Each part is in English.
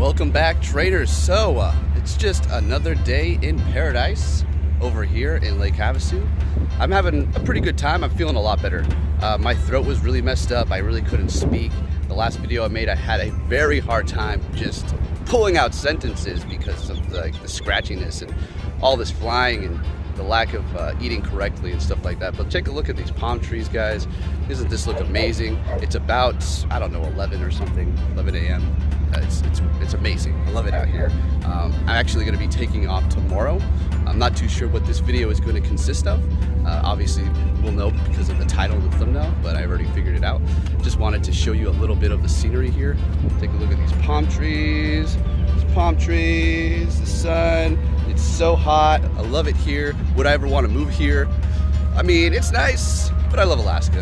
Welcome back, traders. So it's just another day in paradise over here in Lake Havasu. I'm having a pretty good time. I'm feeling a lot better. My throat was really messed up. I really couldn't speak. The last video I made, I had a very hard time just pulling out sentences because of the scratchiness and all this flying and the lack of eating correctly and stuff like that. But take a look at these palm trees, guys. Doesn't this look amazing? It's about, I don't know, 11 or something, 11 a.m. It's amazing. I love it out here. I'm actually going to be taking off tomorrow. I'm not too sure what this video is going to consist of. Obviously, we'll know because of the title and the thumbnail, but I already figured it out. Just wanted to show you a little bit of the scenery here. Take a look at these palm trees. The sun. It's so hot. I love it here. Would I ever want to move here? I mean, it's nice, but I love Alaska.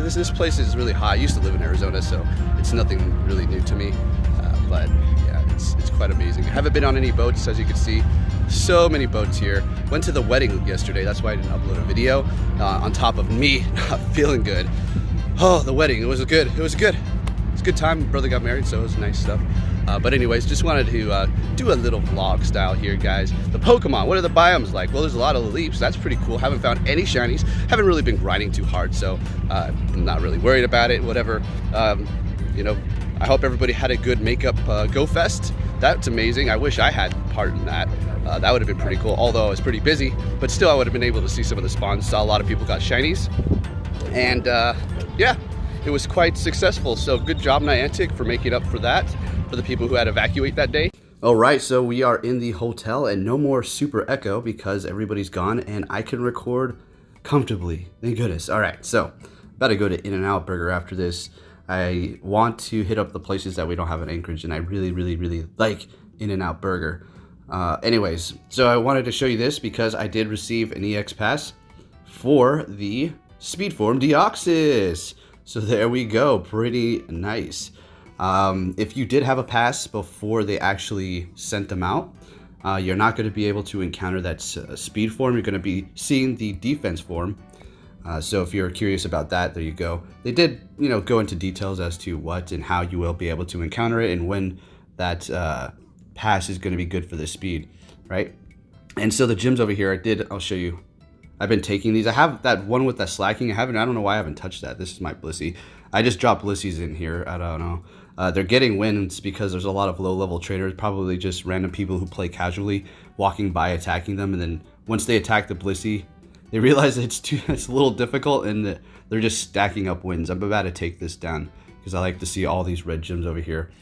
This place is really hot. I used to live in Arizona, so it's nothing really new to me. But yeah, it's quite amazing. I haven't been on any boats, as you can see. So many boats here. Went to the wedding yesterday. That's why I didn't upload a video. On top of me not feeling good. Oh, the wedding. It was good. It was good. It's a good time. My brother got married, so it was nice stuff. But anyways, just wanted to do a little vlog style here, guys. The Pokemon, what are the biomes like? Well, there's a lot of leaps. That's pretty cool. Haven't found any shinies. Haven't really been grinding too hard, so I'm not really worried about it. Whatever. You know, I hope everybody had a good makeup go fest. That's amazing. I wish I had part in that. That would have been pretty cool, although I was pretty busy. But still, I would have been able to see some of the spawns. Saw a lot of people got shinies. And yeah, it was quite successful. So good job, Niantic, for making up for that, for the people who had to evacuate that day. All right, so we are in the hotel and no more super echo because everybody's gone and I can record comfortably. Thank goodness. All right, so about to go to In-N-Out Burger after this. I want to hit up the places that we don't have in Anchorage, and I really like In-N-Out Burger. Anyways, so I wanted to show you this because I did receive an EX pass for the speed form Deoxys. So there we go, pretty nice. If you did have a pass before they actually sent them out, you're not going to be able to encounter that speed form. You're going to be seeing the defense form. So if you're curious about that, there you go. They did, go into details as to what and how you will be able to encounter it and when that pass is going to be good for the speed, right? And so the gyms over here, I'll show you. I've been taking these. I have that one with the slacking. I don't know why I haven't touched that. This is my Blissey. I just dropped Blissies in here. I don't know. They're getting wins because there's a lot of low-level traders, probably just random people who play casually, walking by, attacking them, and then once they attack the Blissey, they realize it's a little difficult, and they're just stacking up wins. I'm about to take this down because I like to see all these red gems over here.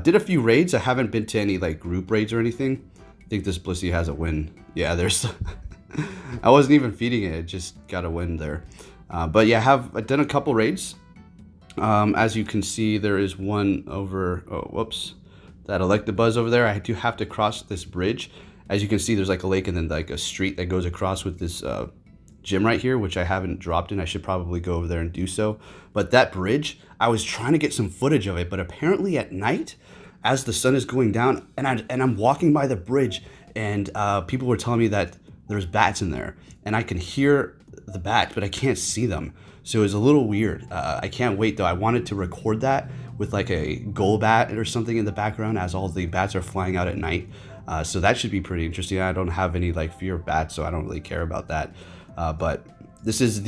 Did a few raids. I haven't been to any like group raids or anything. I think this Blissey has a win. Yeah, there's. I wasn't even feeding it. It just got a win there. But yeah, I've done a couple raids. As you can see, there is one over. Oh, whoops! That Electabuzz over there. I do have to cross this bridge. As you can see, there's like a lake and then like a street that goes across with this gym right here, which I haven't dropped in. I should probably go over there and do so. But that bridge, I was trying to get some footage of it, but apparently at night, as the sun is going down, and I'm walking by the bridge, and people were telling me that there's bats in there, and I can hear the bats, but I can't see them. So it was a little weird. I can't wait though. I wanted to record that with like a goal bat or something in the background as all the bats are flying out at night. So that should be pretty interesting. I don't have any like fear of bats, so I don't really care about that. But this is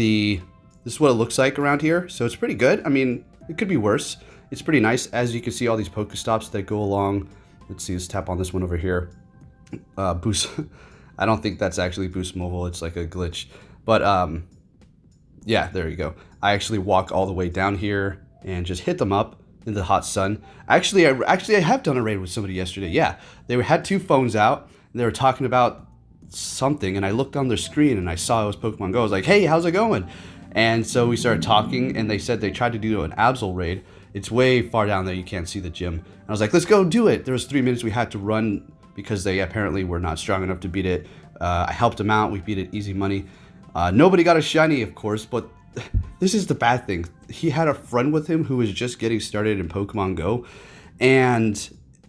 what it looks like around here. So it's pretty good. I mean, it could be worse. It's pretty nice. As you can see, all these Pokestops that go along. Let's see, let's tap on this one over here. Boost. I don't think that's actually Boost Mobile. It's like a glitch. But yeah, there you go. I actually walk all the way down here and just hit them up in the hot sun. Actually, I have done a raid with somebody yesterday. Yeah, they had two phones out and they were talking about something, and I looked on their screen and I saw it was Pokemon Go. I was like, hey, how's it going? And so we started talking, and they said they tried to do an Absol raid. It's way far down there. You can't see the gym. And I was like, let's go do it. There was 3 minutes we had to run because they apparently were not strong enough to beat it. I helped them out. We beat it easy money. Nobody got a shiny, of course, but this is the bad thing. He had a friend with him who was just getting started in Pokemon Go, and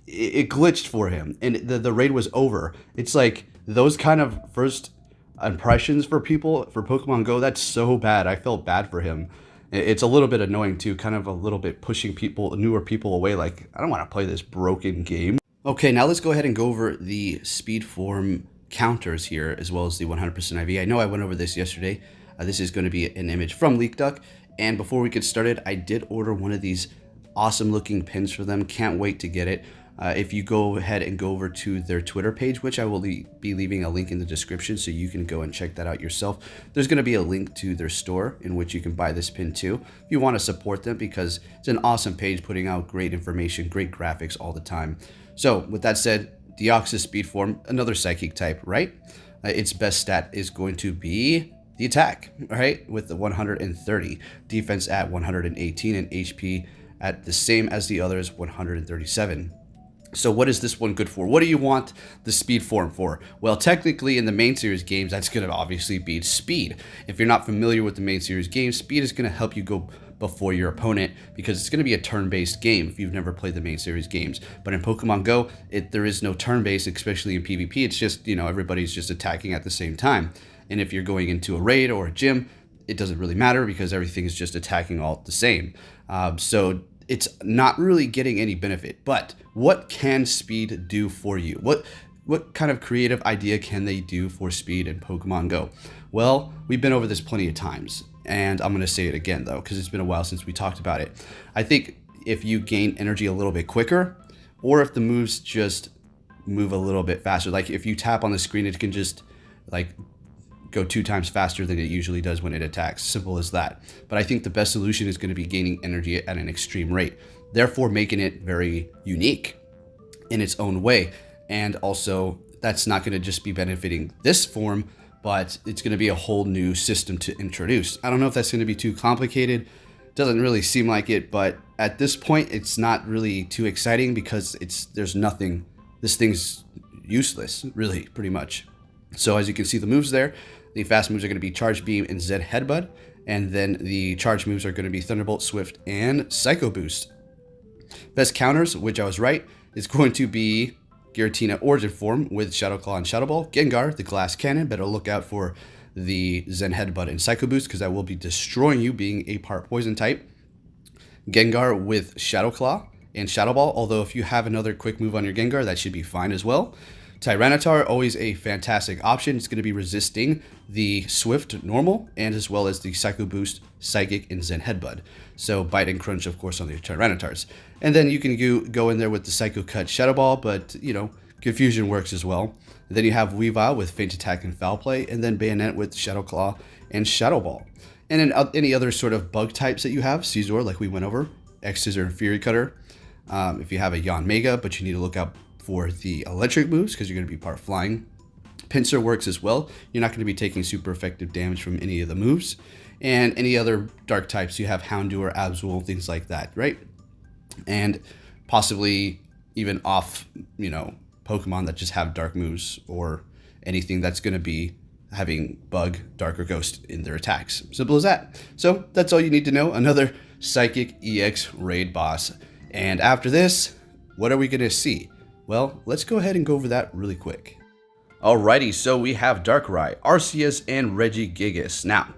it glitched for him, and the raid was over. It's like those kind of first impressions for people for Pokemon Go, that's so bad. I felt bad for him. It's a little bit annoying too, kind of a little bit pushing newer people away. Like, I don't want to play this broken game. Okay, now let's go ahead and go over the speed form counters here, as well as the 100% IV. I know I went over this yesterday. This is going to be an image from LeakDuck. And before we get started, I did order one of these awesome looking pins for them. Can't wait to get it. If you go ahead and go over to their Twitter page, which I will be leaving a link in the description so you can go and check that out yourself. There's going to be a link to their store in which you can buy this pin too. If you want to support them, because it's an awesome page putting out great information, great graphics all the time. So with that said, Deoxys speed form, another psychic type, right? Its best stat is going to be the attack, right? With the 130, defense at 118, and HP at the same as the others, 137. So what is this one good for? What do you want the speed form for? Well, technically in the main series games, that's going to obviously be speed. If you're not familiar with the main series games, speed is going to help you go before your opponent, because it's going to be a turn-based game if you've never played the main series games. But in Pokemon Go, there is no turn-based, especially in PvP. It's just, everybody's just attacking at the same time. And if you're going into a raid or a gym, it doesn't really matter because everything is just attacking all the same. So it's not really getting any benefit. But what can speed do for you? What kind of creative idea can they do for speed in Pokemon Go? Well, we've been over this plenty of times, and I'm going to say it again though, because it's been a while since we talked about it. I think if you gain energy a little bit quicker, or if the moves just move a little bit faster, like if you tap on the screen, it can just like go 2 times faster than it usually does when it attacks. Simple as that. But I think the best solution is going to be gaining energy at an extreme rate, therefore making it very unique in its own way. And also, that's not going to just be benefiting this form, but it's going to be a whole new system to introduce. I don't know if that's going to be too complicated. Doesn't really seem like it, but at this point, it's not really too exciting because there's nothing. This thing's useless, really, pretty much. So as you can see, the moves there, the fast moves are going to be Charge Beam and Zen Headbutt, and then the charge moves are going to be Thunderbolt, Swift, and Psycho Boost. Best counters, which I was right, is going to be Giratina Origin Form with Shadow Claw and Shadow Ball. Gengar, the Glass Cannon. Better look out for the Zen Headbutt and Psycho Boost, because I will be destroying you, being a part Poison type. Gengar with Shadow Claw and Shadow Ball, although if you have another quick move on your Gengar, that should be fine as well. Tyranitar, always a fantastic option. It's going to be resisting the Swift normal, and as well as the Psycho Boost, Psychic, and Zen Headbutt. So Bite and Crunch, of course, on the Tyranitars. And then you can go in there with the Psycho Cut Shadow Ball, but, Confusion works as well. And then you have Weavile with Feint Attack and Foul Play, and then Bayonet with Shadow Claw and Shadow Ball. And then any other sort of bug types that you have, Scizor, like we went over, X-Scissor and Fury Cutter. If you have a Yanmega, but you need to look out for the electric moves because you're going to be part flying. Pinsir works as well. You're not going to be taking super effective damage from any of the moves. And any other dark types, you have Houndour, Absol, things like that, right? And possibly even off, Pokemon that just have dark moves, or anything that's going to be having Bug, Dark, or Ghost in their attacks. Simple as that. So that's all you need to know. Another Psychic EX raid boss. And after this, what are we going to see? Well, let's go ahead and go over that really quick. Alrighty, so we have Darkrai, Arceus, and Regigigas. Now,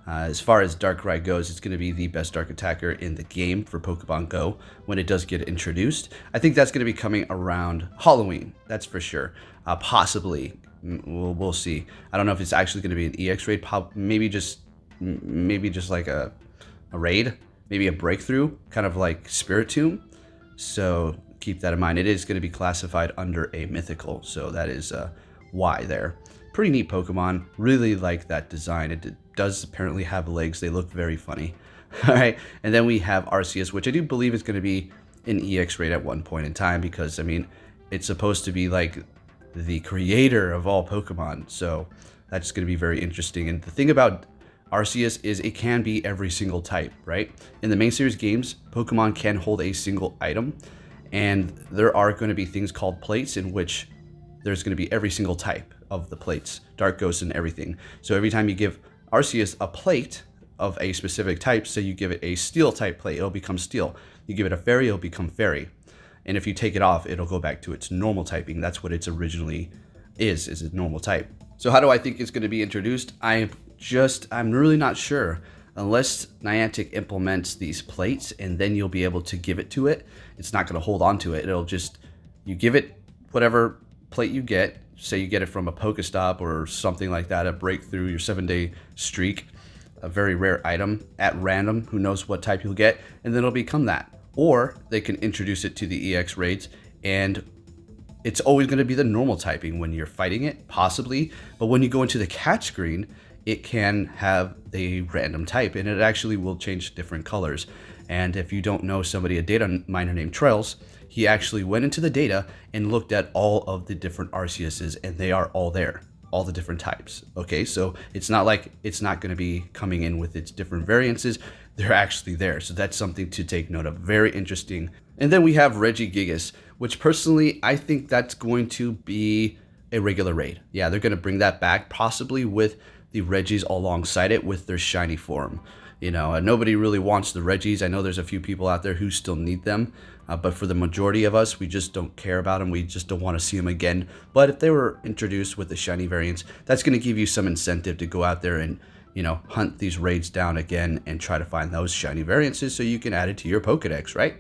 as far as Darkrai goes, it's going to be the best dark attacker in the game for Pokemon Go when it does get introduced. I think that's going to be coming around Halloween, that's for sure. Possibly, we'll see. I don't know if it's actually going to be an EX raid, maybe just like a raid, maybe a breakthrough, kind of like Spiritomb. So keep that in mind. It is going to be classified under a mythical, so that is why there. Pretty neat Pokemon. Really like that design. It does apparently have legs. They look very funny. All right, and then we have Arceus, which I do believe is going to be an EX raid at one point in time, because it's supposed to be like the creator of all Pokemon, so that's going to be very interesting. And the thing about Arceus is it can be every single type, right? In the main series games, Pokemon can hold a single item, and there are going to be things called plates in which there's going to be every single type of the plates, Dark Ghost and everything. So every time you give Arceus a plate of a specific type, say you give it a Steel type plate, it'll become Steel. You give it a Fairy, it'll become Fairy. And if you take it off, it'll go back to its normal typing. That's what it's originally is a normal type. So how do I think it's going to be introduced? I'm really not sure. unless Niantic implements these plates, and then you'll be able to give it to it. It's not going to hold on to it. It'll just, you give it whatever plate you get. Say you get it from a Pokestop or something like that, a breakthrough, your 7-day streak, a very rare item at random, who knows what type you'll get, and then it'll become that. Or they can introduce it to the EX raids, and it's always going to be the normal typing when you're fighting it, possibly, but when you go into the catch screen, it can have a random type, and it actually will change different colors. And if you don't know somebody, a data miner named Trails, he actually went into the data and looked at all of the different Arceuses, and they are all there, all the different types. Okay, so it's not like it's not going to be coming in with its different variances. They're actually there, so that's something to take note of. Very interesting. And then we have Regigigas, which personally I think that's going to be a regular raid. Yeah, they're going to bring that back, possibly with the Regis alongside it with their shiny form. You know, nobody really wants the Regis. I know there's a few people out there who still need them, but for the majority of us, we just don't care about them. We just don't want to see them again. But if they were introduced with the shiny variants, that's going to give you some incentive to go out there and, you know, hunt these raids down again and try to find those shiny variances so you can add it to your Pokedex, right?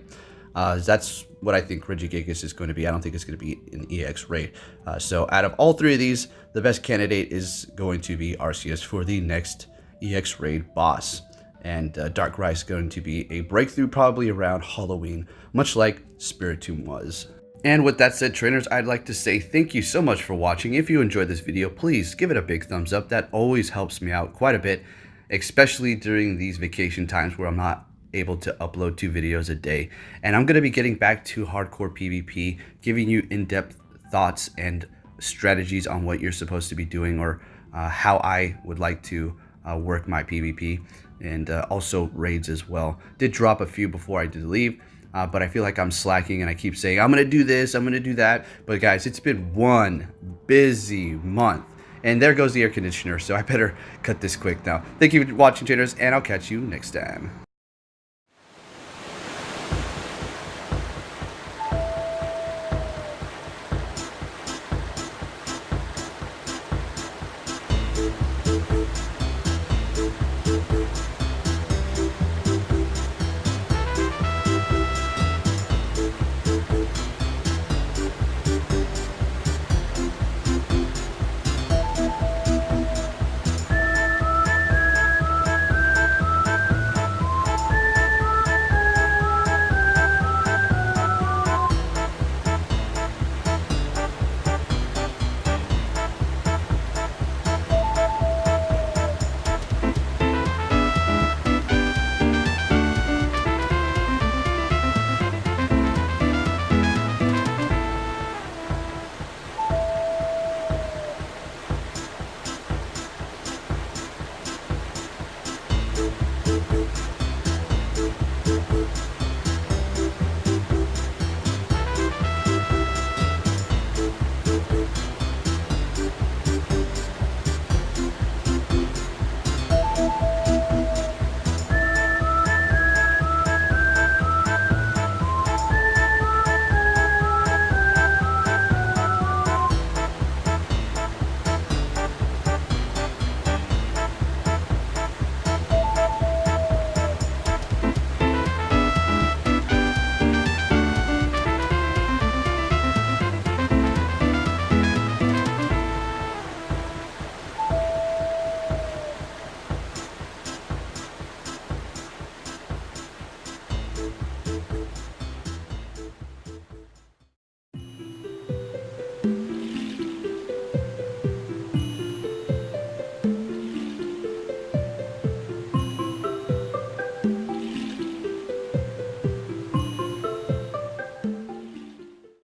That's what I think Regigigas is going to be. I don't think it's going to be an EX raid. So out of all three of these, the best candidate is going to be Arceus for the next EX raid boss. And Darkrai is going to be a breakthrough probably around Halloween, much like Spiritomb was. And with that said, trainers, I'd like to say thank you so much for watching. If you enjoyed this video, please give it a big thumbs up. That always helps me out quite a bit, especially during these vacation times where I'm not able to upload 2 videos a day. And I'm going to be getting back to hardcore PvP, giving you in-depth thoughts and strategies on what you're supposed to be doing, or how I would like to work my PvP, and also raids as well. Did drop a few before I did leave, but I feel like I'm slacking and I keep saying I'm gonna do this, I'm gonna do that. But guys, it's been one busy month, and there goes the air conditioner, so I better cut this quick now. Thank you for watching, trainers, and I'll catch you next time.